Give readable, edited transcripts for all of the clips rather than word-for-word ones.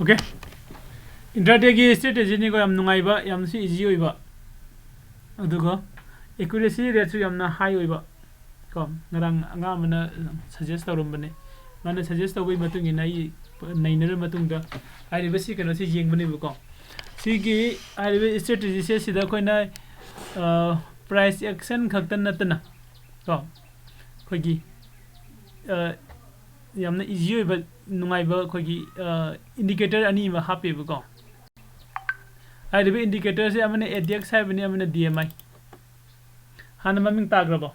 Okay. Intraday ki strategy ni ko yam nungai ba yam si easy oi ba. Adugo accuracy rate su yam na high oi ba. Ko ngarang anga mana suggest tawrum bane. Mana suggest tawi matung ina I nainer matung da. Ai ba si kano si jeng bane bu ko. Si ki ai ba strategy se sida ko na price action khaktan natna. Ko khogi yamna easy oi ba nungai ba khogi indicator ani ma happy bu ko. I have indicators I mean ADX have any DMI. Hana maming tagrabo.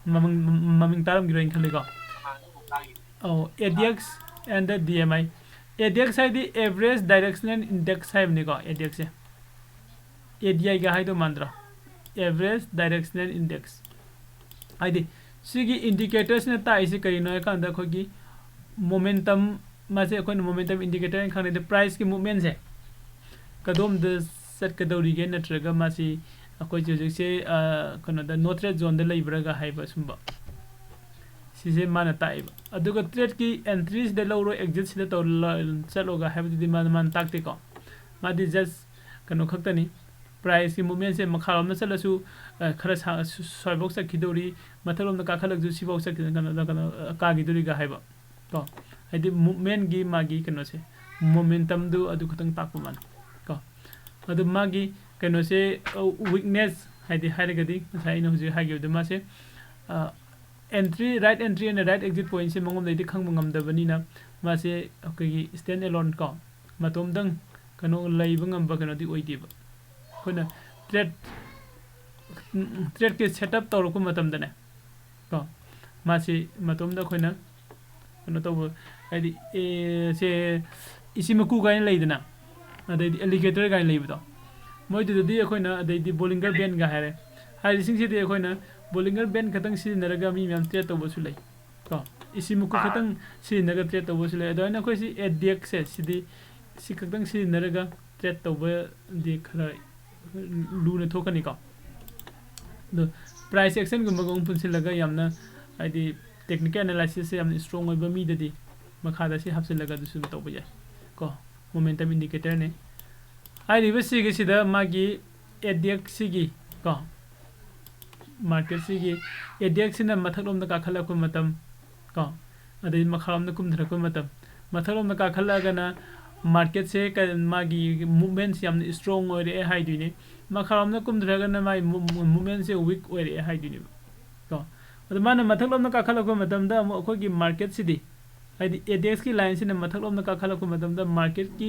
Maming taram growing Kaligo. Oh, ADX and the DMI. ADX have the average directional index have nigo ADX. ADI Gahaido Mandra. Average directional index. I did. Sigi indicators na ta isi karino kanda kogi momentum मासे अखोन momentum indicator खाने the price की movement से कदम the set कदौरी के नत्रगा मासी अखोय जोजो से कनो द नो थ्रेड जोन द लेब्रगा हाइबा सुंबा सिसे माना ताइब अदुगा ट्रेड की एंट्रीज द लौरो एग्जिट से तो चलोगा हाइबा दि मान ताकते को मादि जस्ट कनो खक्तनी प्राइस की मूवमेंट से मखालम न चलसु खरा सोयबॉक्स खिदौरी मथलम द काखलक जु सिबॉक्स कनो कागिदुरी गा हाइबा तो I movement gi magi kano se momentum do adu khutang takpu man ko adu magi kano se weakness haidi hairagadi sai no ji hagi du ma se entry right entry and right exit point se mangom dei khang mangam da bani na ma se gi stand alone ko matom dang kano laiba ngam ba kano di oidi ba khona trade ke setup tawro ku matam da ne ko ma se matom da khoina kano to adi se isimaku gain leidana adi alligator gain leibdo moidu di akoina adi bollinger band ga hare hai sing se di akoina bollinger band khatang si naraga mi myam trade to bosu lei ko isimaku khatang si naraga trade to bosu lei adoina ko si ADX se sidi si khatang si naraga trade to ba di khara lu na thokani ko the price action gum gong punsilaga yamna adi technical analysis se yamna strong oiba mi dadi makada si hapsilaga dusun to bujay ko momentum indicator ne ai reverse gi sida magi ADX gi ko market gi ADX na mathaklom da ka khala ko matam ko adai makhalam da kum dhara ko matam mathaklom da ka khala gana market se ka magi movements yam strong ore hai dine makhalam da kum dhara gana mai movement se weak ore hai dine ko adamana mathaklom da ka khala ko matam da mo ko gi market sidi हाइदी ADX की line से न मथकलोम न काखलको मतमदा market की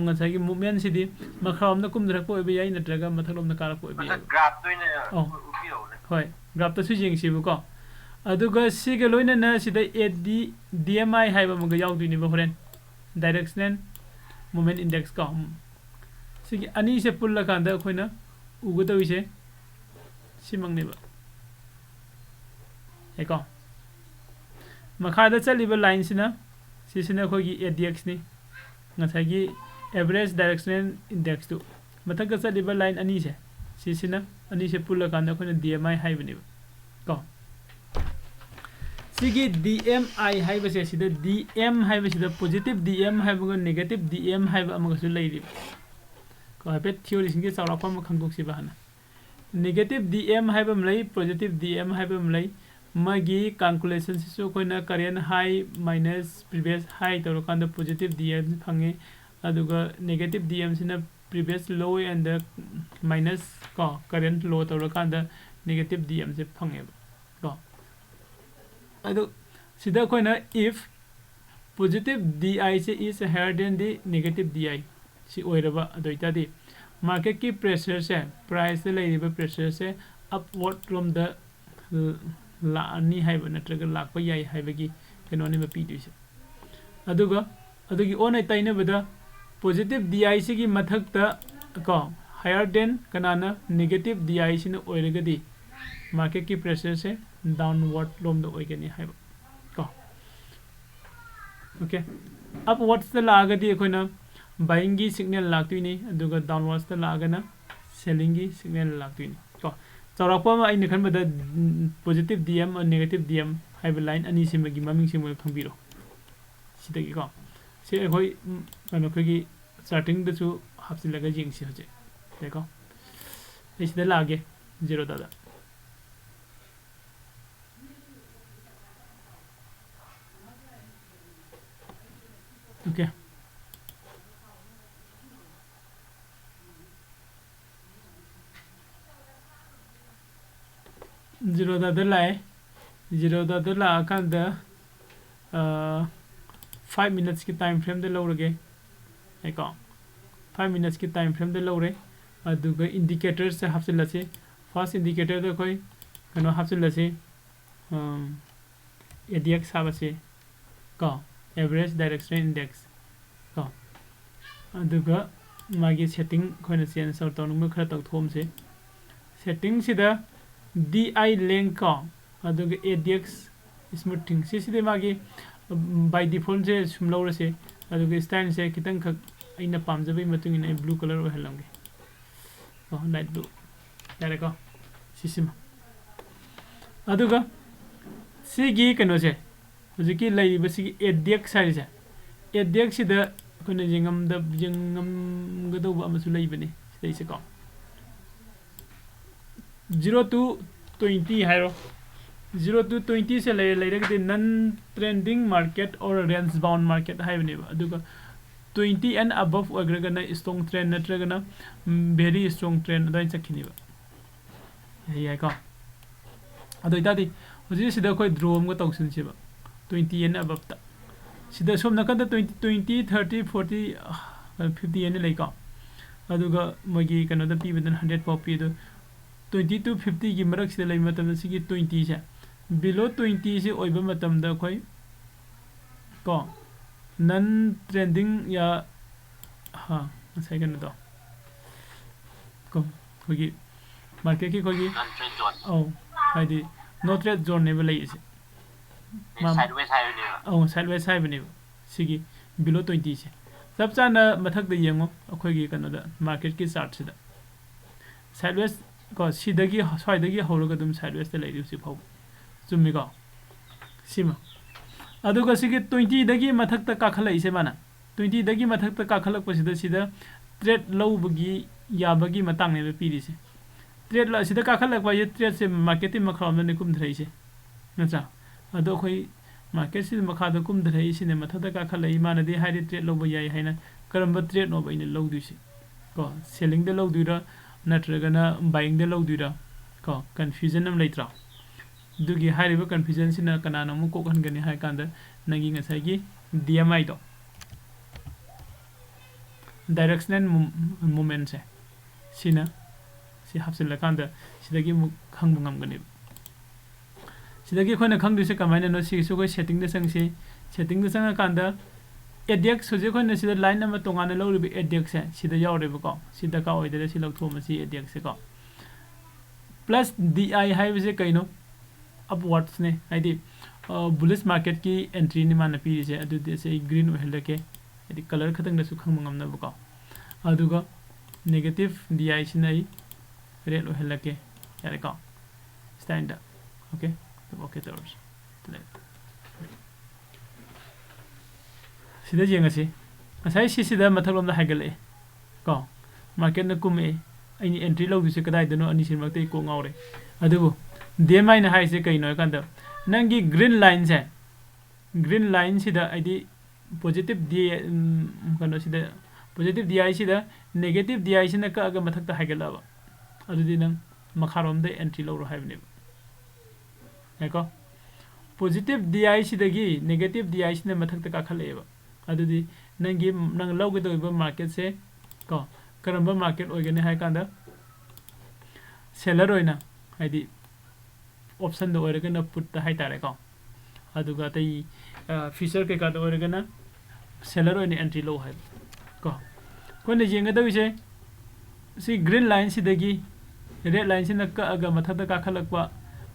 ngasa gi movement sidi makharam na kum dhrak po be yai natraga mathalom na kala po be graph to ne upio ne hoi graph to su jing si bu ko aduga si ge loina na sida DMI haiba mo ga yaudui ni ba horen directional movement index ko si gi ani se pulla kanda khoina ugu to ise simang ne ba eko makhada chaliba line sina sisina khogi ADX ni ngasagi average directional index to mathaka chaliba line ani se sisina ani se pulla kan khona DMI haibani ko sigi DMI haiba se sida DM haiba sida positive DM haiba negative DM haiba amaga su leiri ko habet theory singi sawra pam khangdok si bahana negative DM haiba mlai positive DM haiba mlai magi calculation se so koina current high minus previous high to kan the positive DM phange aduga negative DM sina previous low and the minus ko current low to kan the negative DM se phange ko adu sida koina if positive DI se is higher than the negative DI si oiraba adoita di market ki pressure se price se leiba pressure se upward from the la ani haiba natraga lakpa yai haibagi kenoni ma pidise aduga adugi onai taina bada positive DI se gi mathak ta ko higher than kanana negative DI sina oiragadi market ki pressure se downward lom da oigani haiba ko okay upwards ta lagadi koina buying gi signal laktuini aduga downwards ta lagana selling gi signal laktuini ko Charakpa ma ai nikhan bada positive DM or negative DM ꯍꯥꯏꯕ line ꯑꯅꯤꯁꯤꯃꯒꯤ ꯃꯃꯤꯡꯁꯤꯃ ꯈꯪꯕꯤꯔꯣ ꯁꯤꯗꯒꯤꯀꯣ ꯁꯤ ꯑꯩꯈꯣꯏ ꯀꯩꯅꯣ ꯑꯩꯈꯣꯏꯒꯤ ꯆꯥꯔꯇꯤꯡꯗꯁꯨ ꯍꯥꯞꯆꯤꯜꯂꯒ ꯌꯦꯡꯁꯤ ꯍꯧꯖꯤꯛ ꯌꯥꯏꯀꯣ ꯑꯩ ꯁꯤꯗ ꯂꯥꯛꯑꯒꯦ ꯖꯦꯔꯣꯗꯥꯗ ओके Zerodha लाए Zerodha लाकांदा 5 minutes की टाइम फ्रेम दे लौरगे ऐको 5 minutes की टाइम फ्रेम दे लौरे अदुगा इंडिकेटर से हाफसिलसे फर्स्ट इंडिकेटर दे कोई कनो हाफसिलसे ADX हाबसे को एवरेज डायरेक्शन इंडेक्स को अदुगा मागी सेटिंग खोने चेंज आउट तौनुम खरा तौथोम से सेटिंग सिदा DI length को अदुगा ADX स्मूथिंग सिदे मागी बाय डिफॉल्ट से सुमलौर से अदुगा स्टाइल से खितंग खक अइना पामजबे मतुंग इन ब्लू कलर ओहलंगे को लाइट ब्लू यारे को सिसिम अदुगा सिगी कनो से हुजिकी लैबे सिगी ADX साइज है ADX सिदा कोने जिंगम गदोबा अमसु लैबने सिदैसे को 0 to 20 हाइरो 0 to 20 से ले नन ट्रेंडिंग मार्केट और रेंज बाउंड मार्केट हाइबने अदुगा 20 and above अग्रगना स्ट्रॉन्ग ट्रेंड नत्रगना वेरी स्ट्रॉन्ग ट्रेंड अदाइन चखिनिबा याय का अदो इतादि हुजि सिदा कोइ ड्रोम को तौसिन सिबा 20 and above ता सिदा सोम नकदा 20 30 40 50 and लेका अदुगा मगी कनोदा पीबदन 100 पॉपी दो 20 to 50 की मरक से लई मतम सिगी 20 से below 20 से ओइबा मतम दा कोइ को नन ट्रेंडिंग या हां सेकंड दो को कोगी मार्केट की कोगी नन ट्रेंड जोन ओ हाइदि नो ट्रेड जोन ने लई से साइडवेज हाइबने ओ साइडवेज हाइबने सिगी below 20 से सब चाना मथक द येंगो अखोगी कनोदा मार्केट की चार्ट से साइडवेज को सिदगी स्वाइदगी हौरग दुम साइडवेज ते लैरि उसी फाउ चुम्मिको सिमा अदुगा सिगे 20 दगी मथक त काखलै माना 20 दगी मथक त काखलक पसिदा सिदा ट्रेड लौबगी याबगी मतंग ने पीरि से ट्रेड ला सिदा काखलक बा ये ट्रेड से मार्केट ति मखराम ने कुम धरै से नचा अदो खोइ मार्केट से मखा द कुम धरै से ने मथक त काखलै माना दे हाइदि ट्रेड लौब याय हैना करम ट्रेड नो बैने लौदु से को सेलिंग दे लौदुरा नत्रगना बाइंग दे लौदुरा को कंफ्यूजन नम लेत्रा दुगी हाइरिबा कंफ्यूजन सिना कनाना मु को खनगनि हाय कांदा नगी ngसाइगी DMI दो डायरेक्शनल मूवमेंट से सिना सि हाफसिल कांदा सिदगी मु खंग ngमगनि सिदगी खोना खंगदुसे कमाइना नो सिसु को सेटिंग दे संग कांदा ADX सुजे खोना सिदा लाइन नंबर तोंगाना लौरिबे ADX से सिदा यावरेबो को सिदा का ओइदरे सि लौथोम सि ADX से को प्लस DI हाइबे से कइनो अपवर्ड्स ने आइदि बुलिश मार्केट की एंट्री नि माना पीरि से अदुदे से ग्रीन ओहलके आइदि कलर खतंग दसु खंग ngमना बको अदुगा नेगेटिव DI सिनाई रेड ओहलके यारे को स्टैंड ओके ओके तोर्स सिदा जेंगसी असai सिदा मथलम दा हाइगले को मार्केट न कुमे आइनि एंट्री लौदुसे कदाइ दनो अनि सिरमक्ते को ngawre अदुबो DMI ना हाइ से कइनो कांदा नंगी ग्रीन लाइन से ग्रीन लाइन सिदा आइदि पॉजिटिव डी कनो सिदा पॉजिटिव DI सिदा नेगेटिव DI सिना का अग मथक ता हाइगलाबा अदुदि नंग मखारोम दे एंट्री लौरो हाइबने हेको पॉजिटिव DI सिदगी नेगेटिव DI सिना मथक ता काखलेबा अदुदि नंगी नंग लौगदोबा मार्केट से को करंबा मार्केट ओइगने हाइ कांदा सेलर ओइना हाइदि ऑप्शन दो ओरगना पुट हाइ तारे को अदुगा तै फीचर के का दो ओरगना सेलर ओइने एंट्री लो हाइ को कोने जेंगदबिसे सी ग्रीन लाइन सिदगी रेड लाइन सिना का अगा मथदा का खलकवा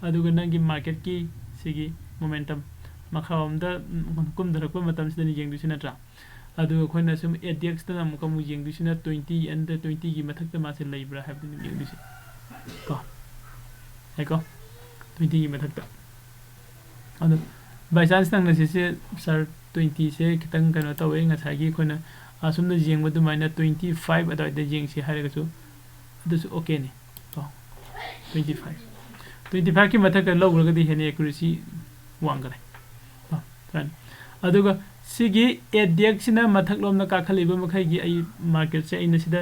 अदुगा नंगी मार्केट की सिगी मोमेंटम मखावमदा कुमदरकवा मतम सिदनि जेंगदुसिना ट्रा अदुगा खोइना सुम ADX तना मुकमु जेंगदुसिना 20 and 20 की मथकता मासे लैब्रा हाइबनि जेंगदुसि को हेको 20 की मथकता ꯑꯗꯣ ꯕꯥꯏ ꯆꯥꯟꯁ ꯅꯪꯅ ꯁꯤꯁꯦ ꯁꯥꯔ 20ꯁꯦ ꯈꯤꯇꯪ ꯀꯩꯅꯣ ꯇꯧꯋꯦ ꯉꯁꯥꯏꯒꯤ ꯑꯩꯈꯣꯏꯅ ꯑꯁꯨꯝꯅ ꯌꯦꯡꯕ ꯑꯗꯨꯃꯥꯏꯅ 25 ꯑꯗꯨꯋꯥꯏꯗ ꯌꯦꯡꯁꯤ ꯍꯥꯏꯔꯒꯁꯨ ꯑꯗꯨꯁꯨ ꯑꯣꯀꯦꯅꯤ ꯀꯣ 25ꯀꯤ ꯃꯊꯛꯇ ꯂꯧꯈ꯭ꯔꯒꯗꯤ ꯍꯦꯟꯅ ꯑꯦꯀꯨꯔꯦꯁꯤ ꯋꯥꯡꯈꯔꯦ ꯑꯗꯨꯒ ꯁꯤꯒꯤ ADX-ꯁꯤꯅ ꯃꯊꯛꯂꯣꯝꯗ ꯀꯥꯈꯠꯂꯤꯕ ꯃꯈꯩꯒꯤ ꯑꯩ ꯃꯥꯔꯀꯦꯠꯁꯦ ꯑꯩꯅ ꯁꯤꯗ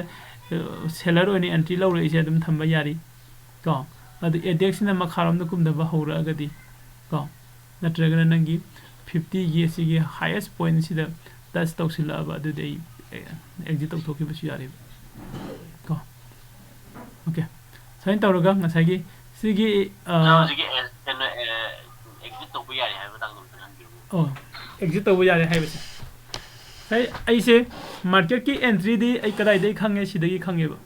ꯁꯦꯂꯔ ꯑꯣꯏꯅ ꯑꯦꯟꯇ꯭ꯔꯤ ꯂꯧꯔꯛꯏꯁꯦ ꯑꯗꯨꯝ ꯊꯝꯕ ꯌꯥꯔꯤ ꯀꯣ ꯑꯗꯨ ADX-ꯁꯤꯅ ꯃꯈꯥꯔꯣꯝꯗ ꯀꯨꯝꯗꯕ ꯍꯧꯔꯛꯑꯒꯗꯤ ꯀꯣ ꯅꯠꯇ꯭ꯔꯒꯅ ꯅꯪꯒꯤ 50ꯒꯤ ꯑꯁꯤꯒꯤ ꯍꯥꯏꯌꯦꯁ ꯄꯣꯏꯟꯠꯁꯤꯗ ꯇꯆ ꯇꯧꯁꯤꯜꯂꯛꯑꯕ ꯑꯗꯨꯗꯤ ꯑꯩ ꯑꯦꯛꯖꯤꯠ ꯇꯧꯊꯣꯛꯈꯤꯕꯁꯨ ꯌꯥꯔꯦꯕ ꯀꯣ ꯑꯣꯀꯦ ꯁꯨꯃꯥꯏꯅ ꯇꯧꯔꯒ ꯉꯁꯥꯏꯒꯤ ꯁꯤꯒꯤ ꯑꯦꯛꯖꯤꯠ ꯇꯧꯕ ꯌꯥꯔꯦ ꯍꯥꯏꯕ ꯃꯇꯥꯡꯗ ꯑꯣ ꯑꯦꯛꯖꯤꯠ ꯇꯧꯕ ꯌꯥꯔꯦ ꯍꯥꯏꯕꯁꯦ ꯑꯩꯁꯦ ꯃꯥꯔꯀꯦꯠꯀꯤ ꯑꯦꯟꯇ꯭ꯔꯤꯗꯤ ꯑꯩ ꯀꯗꯥꯏꯗꯒꯤ ꯈꯪꯉꯦ ꯁꯤꯗꯒꯤ ꯈꯪꯉꯦꯕ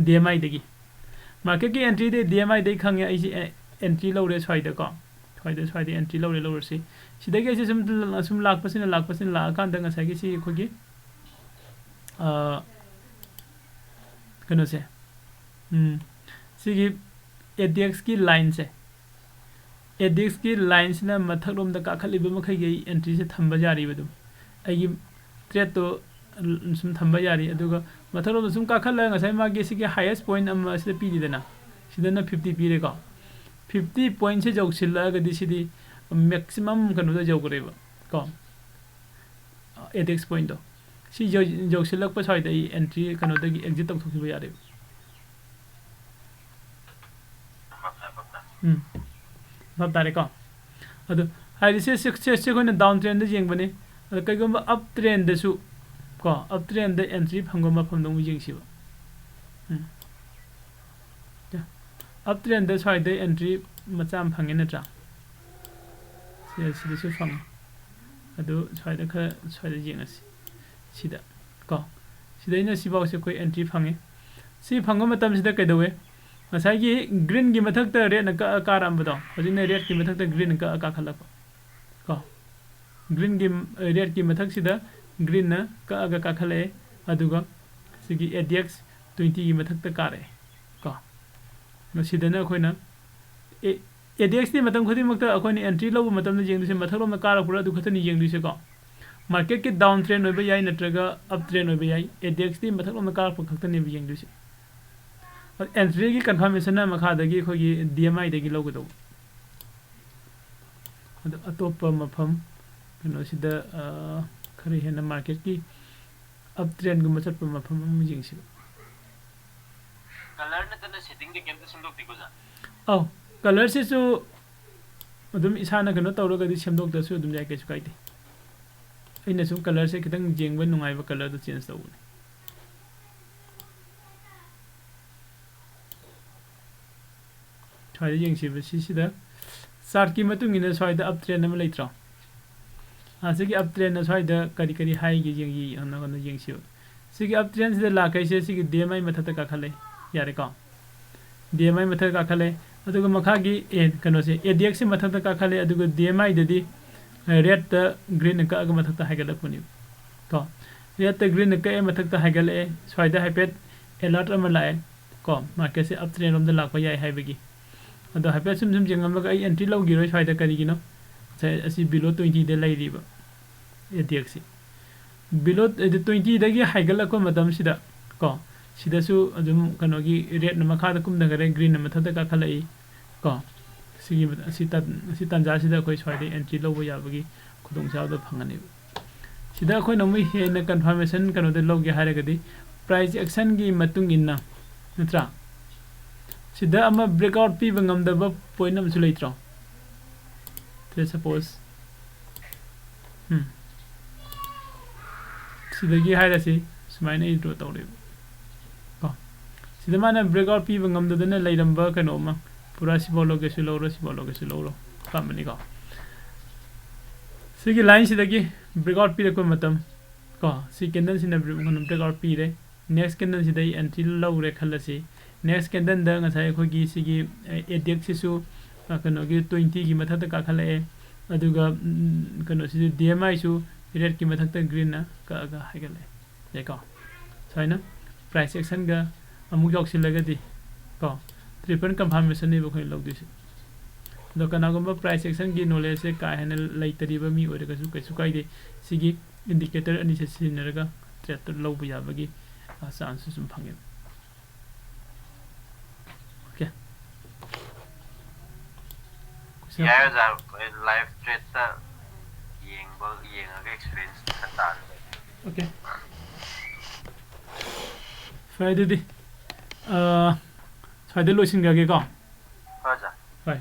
DMI-ꯗꯒꯤ ꯃꯥꯔꯀꯦꯠꯀꯤ ꯑꯦꯟꯇ꯭ꯔꯤꯗꯤ DMI-ꯗꯒꯤ ꯈꯪꯉꯦ ꯑꯩꯁꯦ ꯑꯦꯟꯇ꯭री ꯂꯧꯔꯦ ꯁ꯭ꯋꯥꯏꯗꯀꯣ ꯁ꯭ꯋꯥꯏꯗ ꯑꯦꯟꯇ꯭री ꯂꯧꯔꯁꯤ ꯁꯤꯗꯒꯤ ꯑꯩꯁꯦ ꯁꯨꯝ ꯂꯥꯛꯄꯁꯤꯅ ꯂꯥꯛꯑꯀꯥꯟꯗ ꯉꯁꯥꯏꯒꯤ ꯁꯤ ꯑꯩꯈꯣꯏꯒꯤ ꯀꯩꯅꯣꯁꯦ ꯁꯤꯒꯤ ADX-ꯀꯤ ꯂꯥꯏꯟꯁꯦ ADX-ꯀꯤ ꯂꯥꯏꯟꯁꯤꯅ ꯃꯊꯛꯂꯣꯝꯗ ꯀꯥꯈꯠꯂꯤꯕ ꯃꯈꯩꯒꯤ ꯑꯩ ꯑꯦꯟꯇ꯭रीꯁꯦ ꯊꯝꯕ ꯌꯥꯔꯤꯕ ꯑꯗꯨꯝ ꯑꯩꯒꯤ ꯇ꯭ꯔꯦꯗꯇꯣ ꯁꯨꯝ ꯊꯝꯕ ꯌꯥꯔꯤ ꯑꯗꯨꯒ ꯃꯊꯛꯂꯣꯝꯗ ꯁꯨꯝ ꯀꯥꯈꯠꯂꯒ ꯉꯁꯥꯏ ꯃꯥꯒꯤ ꯁꯤꯒꯤ ꯍꯥꯏꯌꯦꯁ ꯄꯣꯏꯟꯠ ꯑꯃ ꯑꯁꯤꯗ ꯄꯤꯔꯤꯗꯅ ꯁꯤꯗꯅ 50 ꯄꯤꯔꯦꯀꯣ 50 ꯄꯣꯏꯟꯠꯁꯦ ꯌꯧꯁꯤꯜꯂꯛꯑꯒꯗꯤ ꯁꯤꯗꯤ ꯃꯦꯛꯁꯤꯃꯝ ꯀꯩꯅꯣꯗ ꯌꯧꯈ꯭ꯔꯦꯕ ꯀꯣ ADX ꯄꯣꯏꯟꯠꯇꯣ ꯁꯤ ꯌꯧꯁꯤꯜꯂꯛꯄ ꯁ꯭ꯋꯥꯏꯗ ꯑꯩ ꯑꯦꯟꯇ꯭री ꯀꯩꯅꯣꯗꯒꯤ ꯑꯦꯛꯖꯤꯠ ꯇꯧꯊꯣꯛꯈꯤꯕ ꯌꯥꯔꯦꯕ ꯚꯥꯞ ꯇꯥꯔꯦꯀꯣ ꯑꯗꯣ ꯍꯥꯏꯗꯤ ꯁꯤ ꯑꯩꯈꯣꯏꯅ ꯗꯥꯎꯟ ꯇ꯭ꯔꯦꯟꯗ ꯌꯦꯡꯕꯅꯤ ꯑꯗꯣ ꯀꯩꯒꯨꯝꯕ ꯑꯞ ꯇ꯭ꯔꯦꯟꯗꯁꯨ ꯀꯣ ꯑꯞ ꯇ꯭ꯔꯦꯟꯗ ꯑꯦꯟꯇ꯭री ꯐꯪꯕ ꯃꯐꯝꯗ ꯑꯃꯨꯛ ꯌꯦꯡꯁꯤꯕ ꯑꯞ ꯇ꯭ꯔꯦꯟꯗ ꯁ꯭ꯋꯥꯏꯗ ꯑꯦꯟꯇ꯭री ꯃꯆꯥ ꯑꯃ ꯐꯪꯉꯦ ꯅꯠꯇ꯭ꯔꯥ ꯁꯤꯗꯁꯨ ꯐꯪꯉꯦ ꯑꯗꯨ ꯁ꯭ꯋꯥꯏꯗ ꯌꯦꯡꯉꯁꯤ ꯁꯤꯗ ꯀꯣ ꯁꯤꯗꯩꯅ ꯁꯤꯐꯥꯎꯁꯦ ꯑꯩꯈꯣꯏ ꯑꯦꯟꯇ꯭री ꯐꯪꯉꯦ ꯁꯤ ꯐꯪꯕ ꯃꯇꯝꯁꯤꯗ ꯀꯩꯗꯧꯋꯦ ꯉꯁꯥꯏꯒꯤ ꯒ꯭ꯔꯤꯟꯒꯤ ꯃꯊꯛꯇ ꯔꯦꯠꯅ ꯀꯛꯑ ꯀꯥꯔꯛꯑꯝꯕꯗꯣ ꯍꯧꯖꯤꯛꯅ ꯔꯦꯠꯀꯤ ꯃꯊꯛꯇ ꯒ꯭ꯔꯤꯟꯅ ꯀꯛꯑ ꯀꯥꯈꯠꯂꯛꯄ ꯀꯣ ꯒ꯭ꯔꯤꯟꯒꯤ ꯔꯦꯠꯀꯤ ꯃꯊꯛꯁꯤꯗ ꯒ꯭ꯔꯤꯟꯅ ꯀꯛꯑꯒ ꯀꯥꯈꯠꯂꯛꯑꯦ ꯑꯗꯨꯒ ꯁꯤꯒꯤ ADX 20ꯒꯤ ꯃꯊꯛꯇ ꯀꯥꯔꯛꯑꯦ ꯀꯣ ꯃꯁꯤꯗꯅ ꯑꯩꯈꯣꯏꯅ ADX-ꯇꯤ ꯃꯇꯝ ꯈꯨꯗꯤꯡꯃꯛꯇ ꯑꯩꯈꯣꯏꯅ ꯑꯦꯟꯇ꯭री ꯂꯧꯕ ꯃꯇꯝꯗ ꯌꯦꯡꯗꯣꯏꯁꯦ ꯃꯊꯛꯂꯣꯝꯗ ꯀꯥꯔꯛꯄ꯭ꯔꯥ ꯑꯗꯨ ꯈꯛꯇꯅꯤ ꯌꯦꯡꯗꯣꯏꯁꯦꯀꯣ ꯃꯥꯔꯀꯦꯠꯀꯤ ꯗꯥꯎꯟ ꯇ꯭ꯔꯦꯟ ꯑꯣꯏꯕ ꯌꯥꯏ ꯅꯠꯇ꯭ꯔꯒ ꯑꯞ ꯇ꯭ꯔꯦꯟ ꯑꯣꯏꯕ ꯌꯥꯏ ADX-ꯇꯤ ꯃꯊꯛꯂꯣꯝꯗ ꯀꯥꯔꯛꯄ ꯈꯛꯇꯅꯦꯕ ꯌꯦꯡꯗꯣꯏꯁꯦ ꯑꯦꯟꯇ꯭रीꯒꯤ ꯀꯟꯐꯥꯔꯃꯦꯁꯟꯅ ꯃꯈꯥꯗꯒꯤ ꯑꯩꯈꯣꯏꯒꯤ DMI-ꯗꯒꯤ ꯂꯧꯒꯗꯧꯕ ꯑꯗꯣ ꯑꯇꯣꯞꯄ ꯃꯐꯝ ꯀꯩꯅꯣꯁꯤꯗ ꯈꯔ ꯍꯦꯟꯅ ꯃꯥꯔꯀꯦꯠꯀꯤ ꯑꯞ ꯇ꯭ꯔꯦꯟꯒꯨꯝꯕ ꯆꯠꯄ ꯃꯐꯝ ꯑꯃ ꯌꯦꯡꯁꯤꯕ ꯀꯂꯔ ꯅꯠꯇꯅ ꯁꯦꯠꯇꯤꯡꯗꯤ ꯀꯩꯝꯇ ꯁꯦꯝꯗꯣꯛꯇꯦꯀꯣ ꯁꯥꯔ ꯑꯧ ꯀꯂꯔꯁꯤꯁꯨ ꯑꯗꯨꯝ ꯏꯁꯥꯅ ꯀꯩꯅꯣ ꯇꯧꯔꯒꯗꯤ ꯁꯦꯝꯗꯣꯛꯇ꯭ꯔꯁꯨ ꯑꯗꯨꯝ ꯌꯥꯏ ꯀꯩꯁꯨ ꯀꯥꯏꯗꯦ ꯑꯩꯅ ꯁꯨꯝ ꯀꯂꯔꯁꯦ ꯈꯤꯇꯪ ꯌꯦꯡꯕ ꯅꯨꯡꯉꯥꯏꯕ ꯀꯂꯔꯗꯣ ꯆꯦꯟꯖ ꯇꯧꯕꯅꯤ ꯁ꯭ꯋꯥꯏꯗ ꯌꯦꯡꯁꯤꯕ ꯁꯤꯁꯤꯗ ꯆꯥꯔꯠꯀꯤ ꯃꯇꯨꯡ ꯏꯟꯅ ꯁ꯭ꯋꯥꯏꯗ ꯑꯞ ꯇ꯭ꯔꯦꯟ ꯑꯃ ꯂꯩꯇ꯭ꯔꯣ ꯁꯤꯒꯤ ꯑꯞ ꯇ꯭ꯔꯦꯟꯅ ꯁ꯭ꯋꯥꯏꯗ ꯀꯔꯤ ꯍꯥꯏꯒꯦ ꯌꯦꯡꯁꯤꯕ ꯁꯤꯒꯤ ꯑꯞ ꯇ꯭ꯔꯦꯟꯁꯤꯗ ꯂꯥꯛꯈꯩꯁꯦ ꯁꯤꯒꯤ DMI ꯃꯊꯛꯇ ꯀꯥꯈꯠꯂꯦ ꯌꯥꯔꯦꯀꯣ DMI मथक काखले अदुगा मखागी कनोसे ADX से मथक काखले अदुगा DMI ददी रेड त ग्रीन का अग मथक हाइगलपुनि को रेड त ग्रीन का मथक हाइगले स्वाइदा हाइपेट अलर्ट अम लाए को मार्केट से अप ट्रेंड रोम द लाप याय हाइबगी अदो हाइपेट सुम जेंगमगा आई एंट्री लौगिरो स्वाइदा करिगिनो असि बिलो 20 दे लाइरिबा ADX से बिलो 20 दगी हाइगलको मदम सिदा को सिदसु अदुम कनोगी रेड नमखादा कुमदगरे ग्रीन नमथदा काखलई को सि तंजा सिदा कोई स्वाइदे एंट्री लौबो याबगी खुदोंग चावदो फंगने सिदा कोई नमु हेन कंफर्मेशन कनोदे लौगे हारेगदी प्राइस एक्शन की मतुंग इन्ना नत्रा सिदा अमा ब्रेकआउट पीबा ngamdaba पॉइंट अमसु लेत्रो ते सपोज सिदगी हाइरासि सुमाइना इड्रो तौरे सिदा माना ब्रेकआउट पीबा ngamdadana leiramba kanoma pura सिबोलोगेसु लौरो कामनी को सिगी लाइन सिदगी ब्रेकआउट पीरको मतम को सि कैंडल सिना ब्रेकआउट पीरे नेक्स्ट कैंडल सिदा एंट्री लौरे खलसी नेक्स्ट कैंडल द ngasai khogi sigi ADX सिसु कनोगी 20 की मथक काखले अदुगा कनो सि DMI सु रेड की मथक ग्रीन ना का हाइगले जेको साइना प्राइस एक्शन गा अमुक यौसिलगदी को ट्रिपल कंफर्मेशन ने बखै लौदिस ꯑꯗꯣ ꯀꯅꯥꯒꯨꯝꯕ ꯄ꯭ꯔꯥꯏꯁ ꯑꯦꯛꯁꯟꯒꯤ ꯅꯣꯂꯦꯖꯁꯦ ꯀꯥ ꯍꯦꯟꯅ ꯂꯩꯇꯔꯤꯕ ꯃꯤ ꯑꯣꯏꯔꯒꯁꯨ ꯀꯩꯁꯨ ꯀꯥꯏꯗꯦ ꯁꯤꯒꯤ ꯏꯟꯗꯤꯀꯦꯇꯔ ꯑꯅꯤꯁꯦ ꯁꯤꯖꯤꯟꯅꯔꯒ ꯇ꯭ꯔꯦꯗꯇꯣ ꯂꯧꯕ ꯌꯥꯕꯒꯤ ꯆꯥꯟꯁꯁꯨ ꯁꯨꯝ ꯐꯪꯉꯦꯕ ꯑꯣꯀꯦ ꯌꯥꯏ ꯑꯣꯖꯥ ꯂꯥꯏꯐ ꯇ꯭ꯔꯦꯗꯇ ꯌꯦꯡꯉꯒ ꯑꯦꯛꯁꯄꯤꯔꯤꯌꯦꯟꯁ ꯈꯔ ꯇꯥꯔꯦ ꯑꯣꯀꯦ ꯐꯔꯦ ꯑꯗꯨꯗꯤ ꯁ꯭ꯋꯥꯏꯗ ꯂꯣꯏꯁꯤꯟꯈ꯭ꯔꯒꯦꯀꯣ ꯍꯣꯏ ꯑꯣꯖꯥ ꯍꯣꯏ